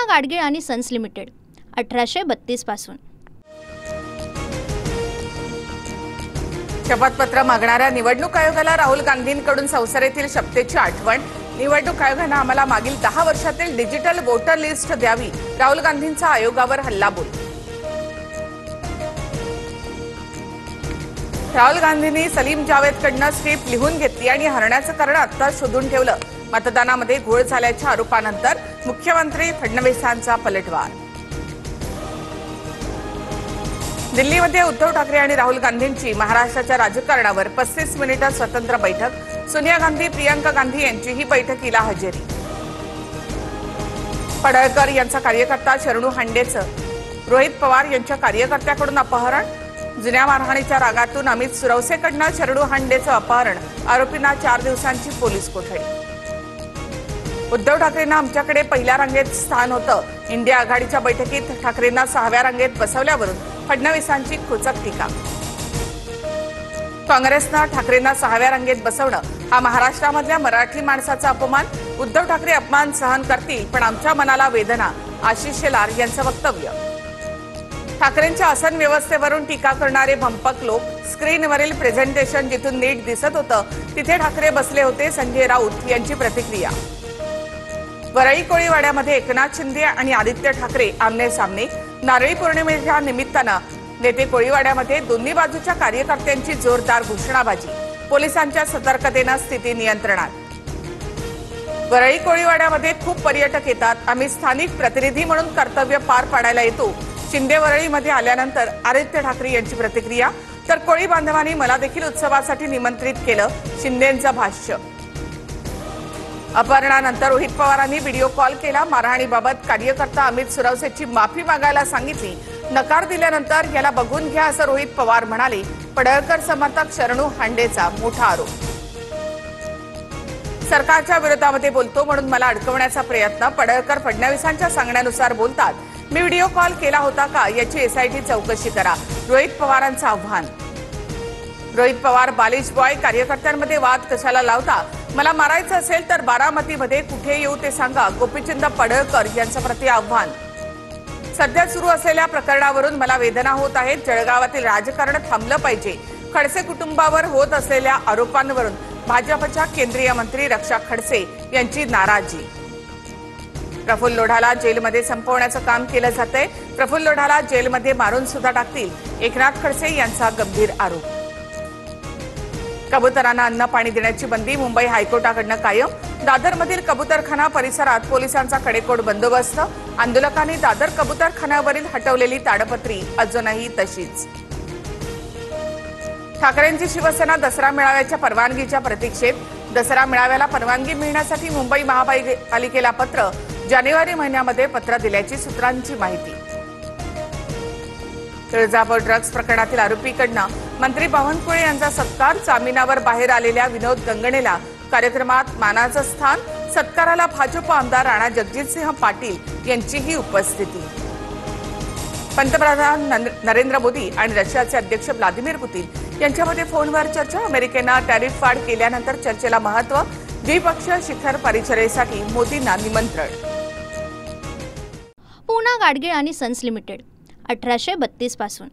पूना गाडगीळ आणि sons limited 1832 पासून। शपथपत्र मागणाऱ्या निवडणूक आयोगाला राहुल गांधींकडून संसदेतील शपथेची आठवण। निवडणूक आयोगाने आम्हाला मागील 10 वर्षातील डिजिटल वोटर लिस्ट द्यावी, राहुल गांधींचा आयोगावर हल्लाबोल। राहुल गांधींनी सलीम जावेदकडून स्क्रिप्ट लिहून घेतली आणि हरण्याचं कारण आता शोधून ठेवलं। मतदानामध्ये घोळ झाल्याच्या आरोपानंतर मुख्यमंत्री फडणवीसांचा पलटवार। दिल्लीमध्ये उद्धव ठाकरे आणि राहुल गांधींची महाराष्ट्राच्या राजकारणावर 35 मिनिटं स्वतंत्र बैठक। सोनिया गांधी, प्रियंका गांधी यांची ही बैठकीला हजेरी। पडळकर यांचा कार्यकर्ता शरणू हांडेचं रोहित पवार यांच्या कार्यकर्त्याकडून अपहरण। जुन्या मारहाणीच्या रागातून अमित सुरवसेकडून शरणू हांडेचं अपहरण, आरोपींना 4 दिवसांची पोलीस कोठडी। उद्धव ठाकरेंना आमच्याकडे पहिल्या रांगेत स्थान होतं। इंडिया आघाडीच्या बैठकीत ठाकरेंना 6व्या रांगेत बसवल्यावरून फडणवीसांची खोचक टीका। काँग्रेसनं ठाकरेंना 6व्या रांगेत बसवणं हा महाराष्ट्रामधल्या मराठी माणसाचा अपमान। उद्धव ठाकरे अपमान सहन करतील, पण आमच्या मनाला वेदना, आशिष शेलार यांचं वक्तव्य। ठाकरेंच्या आसन व्यवस्थेवरून टीका करणारे भंपक लोक। स्क्रीनवरील प्रेझेंटेशन जिथून नीट दिसत होतं तिथे ठाकरे बसले होते, संजय राऊत यांची प्रतिक्रिया। वरळी कोळीवाड्यामध्ये एकनाथ शिंदे आणि आदित्य ठाकरे आमने सामने। नारळी पौर्णिमेच्या निमित्तानं नेते कोळीवाड्यामध्ये दोन्ही बाजूच्या कार्यकर्त्यांची जोरदार घोषणाबाजी। पोलिसांच्या सतर्कतेनं स्थिती नियंत्रणात। वरळी कोळीवाड्यामध्ये खूप पर्यटक येतात, आम्ही स्थानिक प्रतिनिधी म्हणून कर्तव्य पार पाडायला येतो। शिंदे वरळीमध्ये आल्यानंतर आदित्य ठाकरे यांची प्रतिक्रिया। तर कोळी बांधवांनी मला देखील उत्सवासाठी निमंत्रित केलं, शिंदेंचं भाष्य। अपहरणानंतर रोहित पवारांनी व्हिडिओ कॉल केला। मारहाणीबाबत कार्यकर्ता अमित सुरवसेची माफी मागायला सांगितली, नकार दिल्यानंतर याला बघून घ्या असं रोहित पवार म्हणाले। पडळकर समर्थक शरणू हांडेचा मोठा आरोप। सरकारच्या विरोधामध्ये बोलतो म्हणून मला अडकवण्याचा प्रयत्न। पडळकर फडणवीसांच्या सांगण्यानुसार बोलतात। मी व्हिडिओ कॉल केला होता का याची एसआयटी चौकशी करा, रोहित पवारांचं आव्हान। रोहित पवार बालिश बॉय, कार्यकर्त्यांमध्ये वाद कशाला लावता? मला मारायचं असेल तर बारामतीमध्ये कुठे येऊ ते सांगा, गोपीचंद पडळकर यांचं प्रति आव्हान। सध्या सुरू असलेल्या प्रकरणावरून मला वेदना होत आहेत, जळगावातील राजकारण थांबलं पाहिजे। खडसे कुटुंबावर होत असलेल्या आरोपांवरून भाजपच्या केंद्रीय मंत्री रक्षा खडसे यांची नाराजी। प्रफुल्ल लोढाला जेलमध्ये संपवण्याचं काम केलं जातंय, प्रफुल्ल लोढाला जेलमध्ये मारून सुद्धा टाकतील, एकनाथ खडसे यांचा गंभीर आरोप। कबुतरांना अन्न पाणी देण्याची बंदी मुंबई हायकोर्टाकडून कायम। दादरमधील कबुतरखाना परिसरात पोलिसांचा कडेकोट बंदोबस्त। आंदोलकांनी दादर कबुतरखान्यावरील हटवलेली ताडपत्री अजूनही तशीच। ठाकरेंची शिवसेना दसरा मेळाव्याच्या परवानगीच्या प्रतीक्षेत। दसरा मेळाव्याला परवानगी मिळण्यासाठी मुंबई महापालिकेला पत्र, जानेवारी महिन्यामध्ये पत्र दिल्याची सूत्रांची माहिती। तुळजापूर ड्रग्ज प्रकरणातील आरोपीकडनं मंत्री बावनकुळे यांचा सत्कार। जामिनावर बाहेर आलेल्या विनोद गंगणेला कार्यक्रमात मानाचं स्थान। सत्काराला भाजप आमदार राणा जगजितसिंह पाटील यांचीही उपस्थिती। पंतप्रधान नरेंद्र मोदी आणि रशियाचे अध्यक्ष व्लादिमीर पुतीन यांच्यामध्ये फोनवर चर्चा। अमेरिकेनं टॅरिफ वाढ केल्यानंतर चर्चेला महत्त्व। द्विपक्षीय शिखर परिषदेसाठी मोदींना निमंत्रण। पूना गाडगीळ आणि सन्स लिमिटेड 1832 पासून।